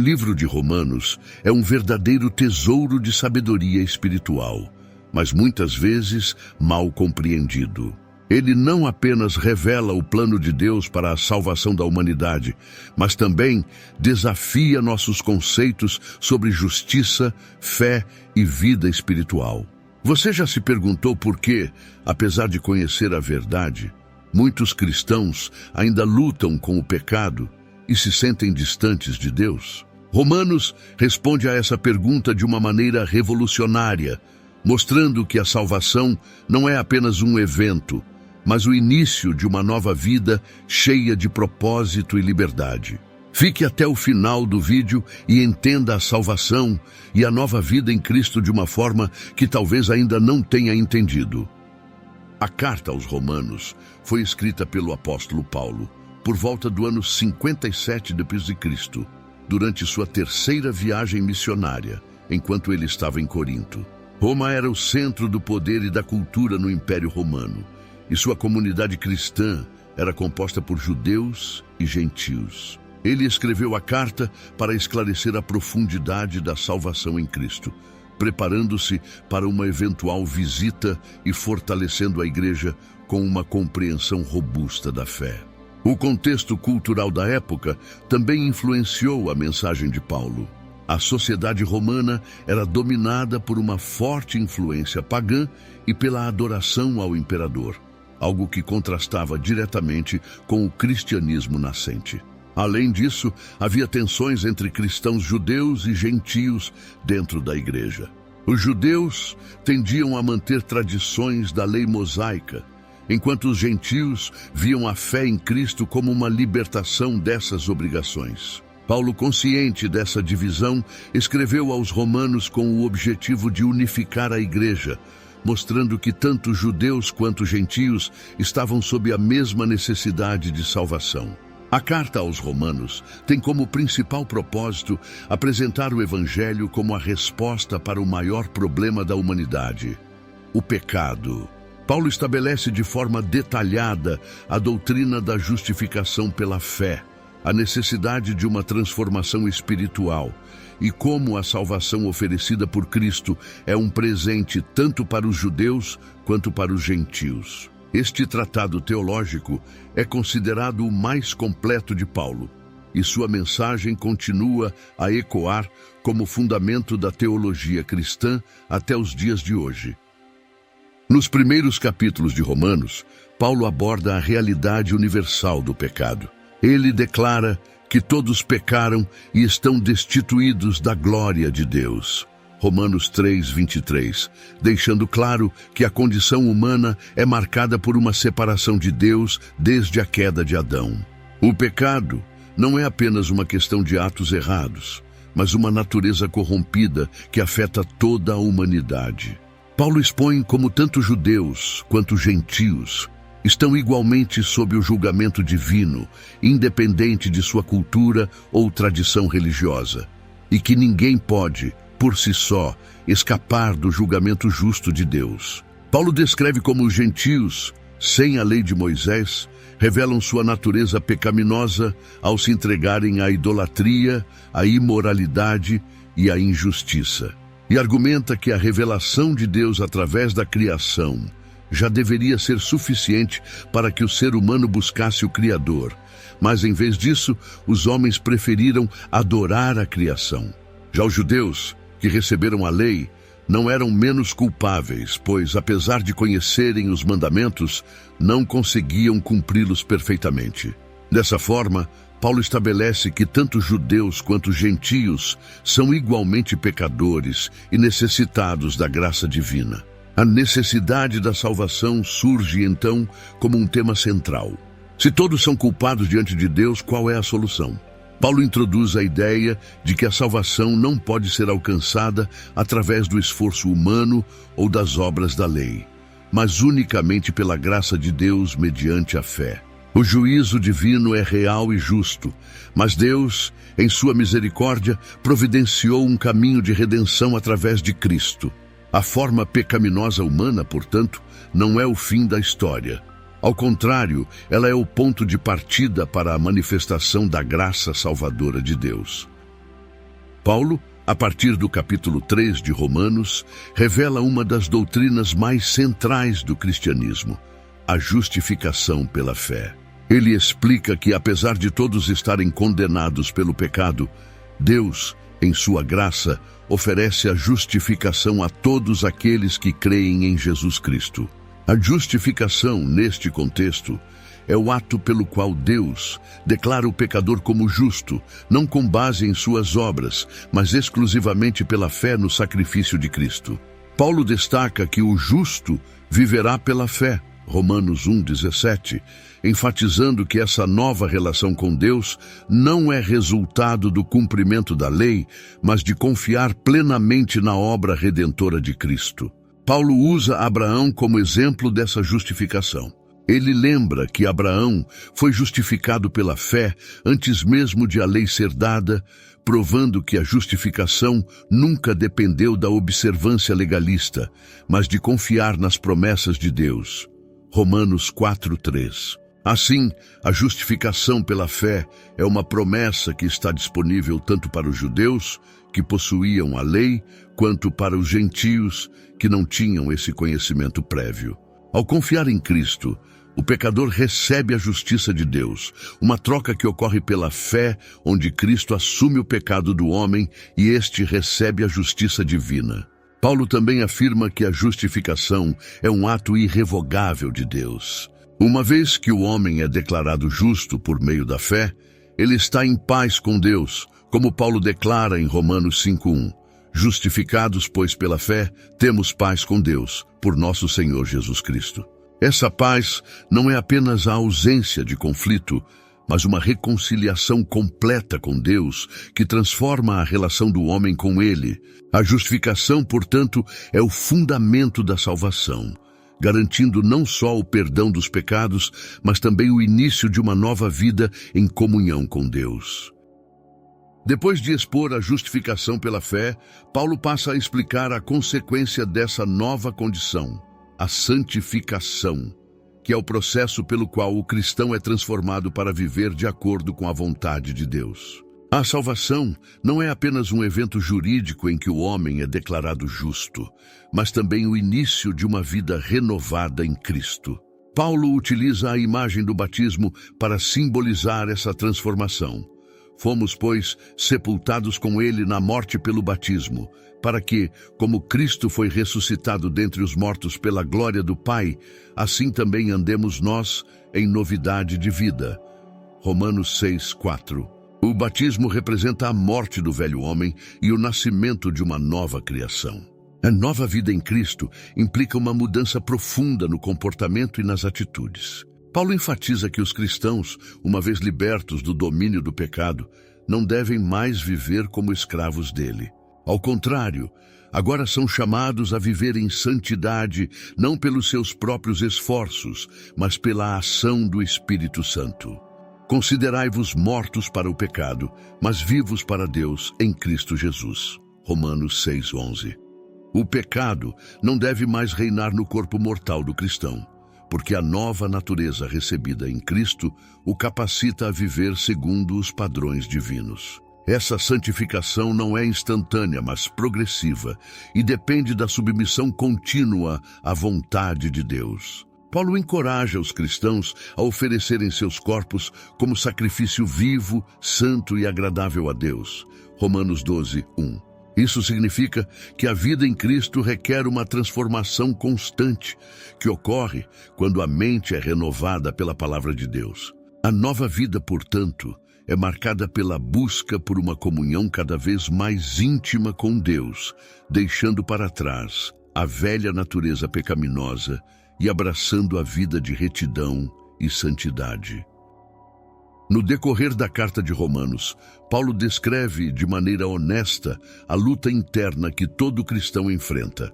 livro de Romanos é um verdadeiro tesouro de sabedoria espiritual, mas muitas vezes mal compreendido. Ele não apenas revela o plano de Deus para a salvação da humanidade, mas também desafia nossos conceitos sobre justiça, fé e vida espiritual. Você já se perguntou por que, apesar de conhecer a verdade, muitos cristãos ainda lutam com o pecado e se sentem distantes de Deus? Romanos responde a essa pergunta de uma maneira revolucionária, mostrando que a salvação não é apenas um evento, mas o início de uma nova vida cheia de propósito e liberdade. Fique até o final do vídeo e entenda a salvação e a nova vida em Cristo de uma forma que talvez ainda não tenha entendido. A carta aos Romanos foi escrita pelo apóstolo Paulo por volta do ano 57 d.C., durante sua terceira viagem missionária, enquanto ele estava em Corinto. Roma era o centro do poder e da cultura no Império Romano, e sua comunidade cristã era composta por judeus e gentios. Ele escreveu a carta para esclarecer a profundidade da salvação em Cristo, preparando-se para uma eventual visita e fortalecendo a igreja com uma compreensão robusta da fé. O contexto cultural da época também influenciou a mensagem de Paulo. A sociedade romana era dominada por uma forte influência pagã e pela adoração ao imperador, algo que contrastava diretamente com o cristianismo nascente. Além disso, havia tensões entre cristãos judeus e gentios dentro da igreja. Os judeus tendiam a manter tradições da lei mosaica, enquanto os gentios viam a fé em Cristo como uma libertação dessas obrigações. Paulo, consciente dessa divisão, escreveu aos romanos com o objetivo de unificar a igreja, mostrando que tanto judeus quanto gentios estavam sob a mesma necessidade de salvação. A carta aos Romanos tem como principal propósito apresentar o Evangelho como a resposta para o maior problema da humanidade: o pecado. Paulo estabelece de forma detalhada a doutrina da justificação pela fé, a necessidade de uma transformação espiritual e como a salvação oferecida por Cristo é um presente tanto para os judeus quanto para os gentios. Este tratado teológico é considerado o mais completo de Paulo, e sua mensagem continua a ecoar como fundamento da teologia cristã até os dias de hoje. Nos primeiros capítulos de Romanos, Paulo aborda a realidade universal do pecado. Ele declara que todos pecaram e estão destituídos da glória de Deus. Romanos 3:23, deixando claro que a condição humana é marcada por uma separação de Deus desde a queda de Adão. O pecado não é apenas uma questão de atos errados, mas uma natureza corrompida que afeta toda a humanidade. Paulo expõe como tanto judeus quanto gentios estão igualmente sob o julgamento divino, independente de sua cultura ou tradição religiosa, e que ninguém pode, por si só, escapar do julgamento justo de Deus. Paulo descreve como os gentios, sem a lei de Moisés, revelam sua natureza pecaminosa ao se entregarem à idolatria, à imoralidade e à injustiça. E argumenta que a revelação de Deus através da criação já deveria ser suficiente para que o ser humano buscasse o Criador, mas em vez disso, os homens preferiram adorar a criação. Já os judeus, que receberam a lei, não eram menos culpáveis, pois, apesar de conhecerem os mandamentos, não conseguiam cumpri-los perfeitamente. Dessa forma, Paulo estabelece que tanto judeus quanto gentios são igualmente pecadores e necessitados da graça divina. A necessidade da salvação surge, então, como um tema central. Se todos são culpados diante de Deus, qual é a solução? Paulo introduz a ideia de que a salvação não pode ser alcançada através do esforço humano ou das obras da lei, mas unicamente pela graça de Deus mediante a fé. O juízo divino é real e justo, mas Deus, em sua misericórdia, providenciou um caminho de redenção através de Cristo. A forma pecaminosa humana, portanto, não é o fim da história. Ao contrário, ela é o ponto de partida para a manifestação da graça salvadora de Deus. Paulo, a partir do capítulo 3 de Romanos, revela uma das doutrinas mais centrais do cristianismo, a justificação pela fé. Ele explica que, apesar de todos estarem condenados pelo pecado, Deus, em sua graça, oferece a justificação a todos aqueles que creem em Jesus Cristo. A justificação, neste contexto, é o ato pelo qual Deus declara o pecador como justo, não com base em suas obras, mas exclusivamente pela fé no sacrifício de Cristo. Paulo destaca que o justo viverá pela fé, Romanos 1,17, enfatizando que essa nova relação com Deus não é resultado do cumprimento da lei, mas de confiar plenamente na obra redentora de Cristo. Paulo usa Abraão como exemplo dessa justificação. Ele lembra que Abraão foi justificado pela fé antes mesmo de a lei ser dada, provando que a justificação nunca dependeu da observância legalista, mas de confiar nas promessas de Deus. Romanos 4:3. Assim, a justificação pela fé é uma promessa que está disponível tanto para os judeus, que possuíam a lei, quanto para os gentios, que não tinham esse conhecimento prévio. Ao confiar em Cristo, o pecador recebe a justiça de Deus, uma troca que ocorre pela fé, onde Cristo assume o pecado do homem e este recebe a justiça divina. Paulo também afirma que a justificação é um ato irrevogável de Deus. Uma vez que o homem é declarado justo por meio da fé, ele está em paz com Deus, como Paulo declara em Romanos 5:1. Justificados, pois, pela fé, temos paz com Deus, por nosso Senhor Jesus Cristo. Essa paz não é apenas a ausência de conflito, mas uma reconciliação completa com Deus que transforma a relação do homem com Ele. A justificação, portanto, é o fundamento da salvação, garantindo não só o perdão dos pecados, mas também o início de uma nova vida em comunhão com Deus. Depois de expor a justificação pela fé, Paulo passa a explicar a consequência dessa nova condição, a santificação, que é o processo pelo qual o cristão é transformado para viver de acordo com a vontade de Deus. A salvação não é apenas um evento jurídico em que o homem é declarado justo, mas também o início de uma vida renovada em Cristo. Paulo utiliza a imagem do batismo para simbolizar essa transformação. Fomos, pois, sepultados com ele na morte pelo batismo, para que, como Cristo foi ressuscitado dentre os mortos pela glória do Pai, assim também andemos nós em novidade de vida. Romanos 6:4. O batismo representa a morte do velho homem e o nascimento de uma nova criação. A nova vida em Cristo implica uma mudança profunda no comportamento e nas atitudes. Paulo enfatiza que os cristãos, uma vez libertos do domínio do pecado, não devem mais viver como escravos dele. Ao contrário, agora são chamados a viver em santidade, não pelos seus próprios esforços, mas pela ação do Espírito Santo. Considerai-vos mortos para o pecado, mas vivos para Deus em Cristo Jesus. Romanos 6:11. O pecado não deve mais reinar no corpo mortal do cristão, porque a nova natureza recebida em Cristo o capacita a viver segundo os padrões divinos. Essa santificação não é instantânea, mas progressiva, e depende da submissão contínua à vontade de Deus. Paulo encoraja os cristãos a oferecerem seus corpos como sacrifício vivo, santo e agradável a Deus. Romanos 12:1. Isso significa que a vida em Cristo requer uma transformação constante, que ocorre quando a mente é renovada pela palavra de Deus. A nova vida, portanto, é marcada pela busca por uma comunhão cada vez mais íntima com Deus, deixando para trás a velha natureza pecaminosa e abraçando a vida de retidão e santidade. No decorrer da carta de Romanos, Paulo descreve de maneira honesta a luta interna que todo cristão enfrenta,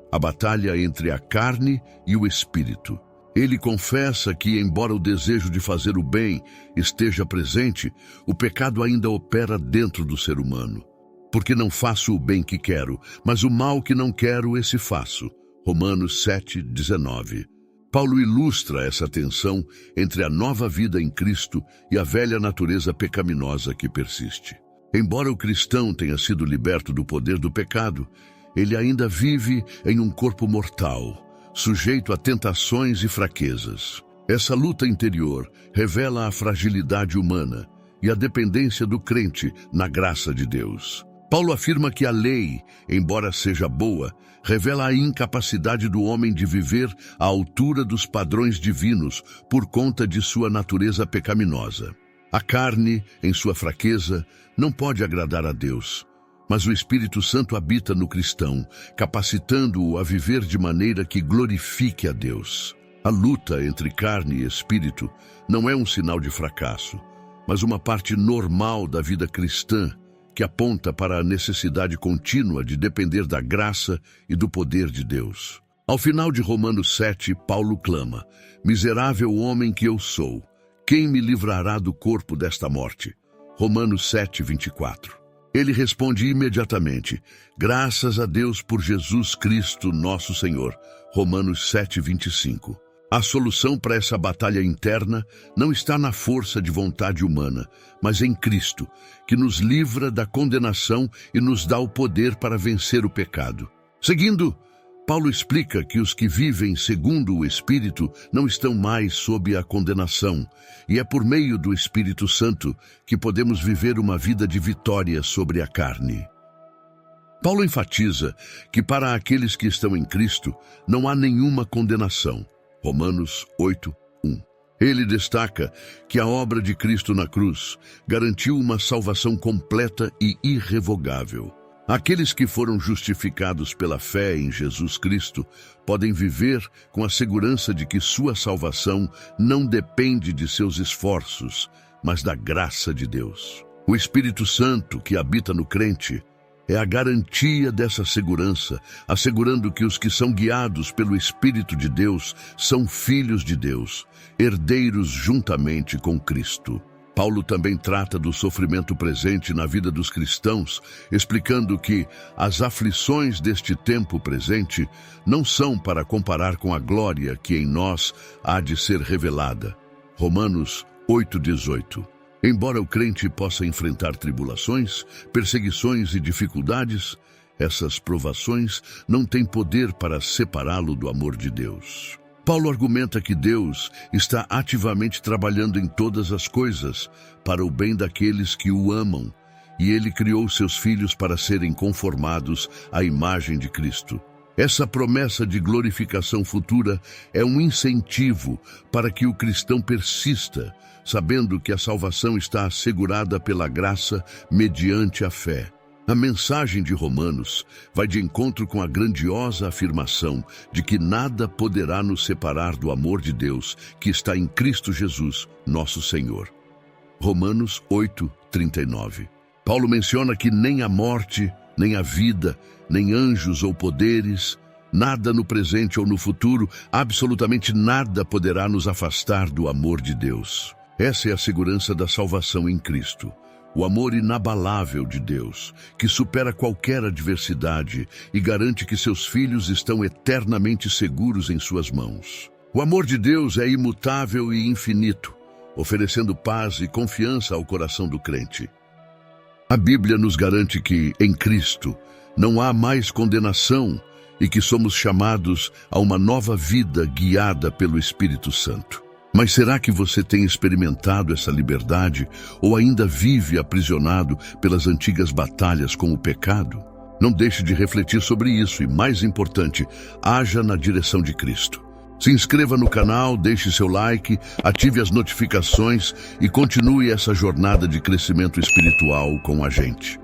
a batalha entre a carne e o espírito. Ele confessa que, embora o desejo de fazer o bem esteja presente, o pecado ainda opera dentro do ser humano. Porque não faço o bem que quero, mas o mal que não quero, esse faço. Romanos 7:19. Paulo ilustra essa tensão entre a nova vida em Cristo e a velha natureza pecaminosa que persiste. Embora o cristão tenha sido liberto do poder do pecado, ele ainda vive em um corpo mortal, sujeito a tentações e fraquezas. Essa luta interior revela a fragilidade humana e a dependência do crente na graça de Deus. Paulo afirma que a lei, embora seja boa, revela a incapacidade do homem de viver à altura dos padrões divinos por conta de sua natureza pecaminosa. A carne, em sua fraqueza, não pode agradar a Deus, mas o Espírito Santo habita no cristão, capacitando-o a viver de maneira que glorifique a Deus. A luta entre carne e espírito não é um sinal de fracasso, mas uma parte normal da vida cristã que aponta para a necessidade contínua de depender da graça e do poder de Deus. Ao final de Romanos 7, Paulo clama: "Miserável homem que eu sou, quem me livrará do corpo desta morte?" Romanos 7, 24. Ele responde imediatamente: "Graças a Deus por Jesus Cristo, nosso Senhor." Romanos 7, 25. A solução para essa batalha interna não está na força de vontade humana, mas em Cristo, que nos livra da condenação e nos dá o poder para vencer o pecado. Seguindo, Paulo explica que os que vivem segundo o Espírito não estão mais sob a condenação, e é por meio do Espírito Santo que podemos viver uma vida de vitória sobre a carne. Paulo enfatiza que para aqueles que estão em Cristo não há nenhuma condenação. Romanos 8, 1. Ele destaca que a obra de Cristo na cruz garantiu uma salvação completa e irrevogável. Aqueles que foram justificados pela fé em Jesus Cristo podem viver com a segurança de que sua salvação não depende de seus esforços, mas da graça de Deus. O Espírito Santo que habita no crente é a garantia dessa segurança, assegurando que os que são guiados pelo Espírito de Deus são filhos de Deus, herdeiros juntamente com Cristo. Paulo também trata do sofrimento presente na vida dos cristãos, explicando que as aflições deste tempo presente não são para comparar com a glória que em nós há de ser revelada. Romanos 8:18. Embora o crente possa enfrentar tribulações, perseguições e dificuldades, essas provações não têm poder para separá-lo do amor de Deus. Paulo argumenta que Deus está ativamente trabalhando em todas as coisas para o bem daqueles que o amam, e ele criou seus filhos para serem conformados à imagem de Cristo. Essa promessa de glorificação futura é um incentivo para que o cristão persista, sabendo que a salvação está assegurada pela graça mediante a fé. A mensagem de Romanos vai de encontro com a grandiosa afirmação de que nada poderá nos separar do amor de Deus que está em Cristo Jesus, nosso Senhor. Romanos 8:39. Paulo menciona que nem a morte, nem a vida, nem anjos ou poderes, nada no presente ou no futuro, absolutamente nada poderá nos afastar do amor de Deus. Essa é a segurança da salvação em Cristo. O amor inabalável de Deus, que supera qualquer adversidade e garante que seus filhos estão eternamente seguros em suas mãos. O amor de Deus é imutável e infinito, oferecendo paz e confiança ao coração do crente. A Bíblia nos garante que, em Cristo, não há mais condenação e que somos chamados a uma nova vida guiada pelo Espírito Santo. Mas será que você tem experimentado essa liberdade ou ainda vive aprisionado pelas antigas batalhas com o pecado? Não deixe de refletir sobre isso e, mais importante, haja na direção de Cristo. Se inscreva no canal, deixe seu like, ative as notificações e continue essa jornada de crescimento espiritual com a gente.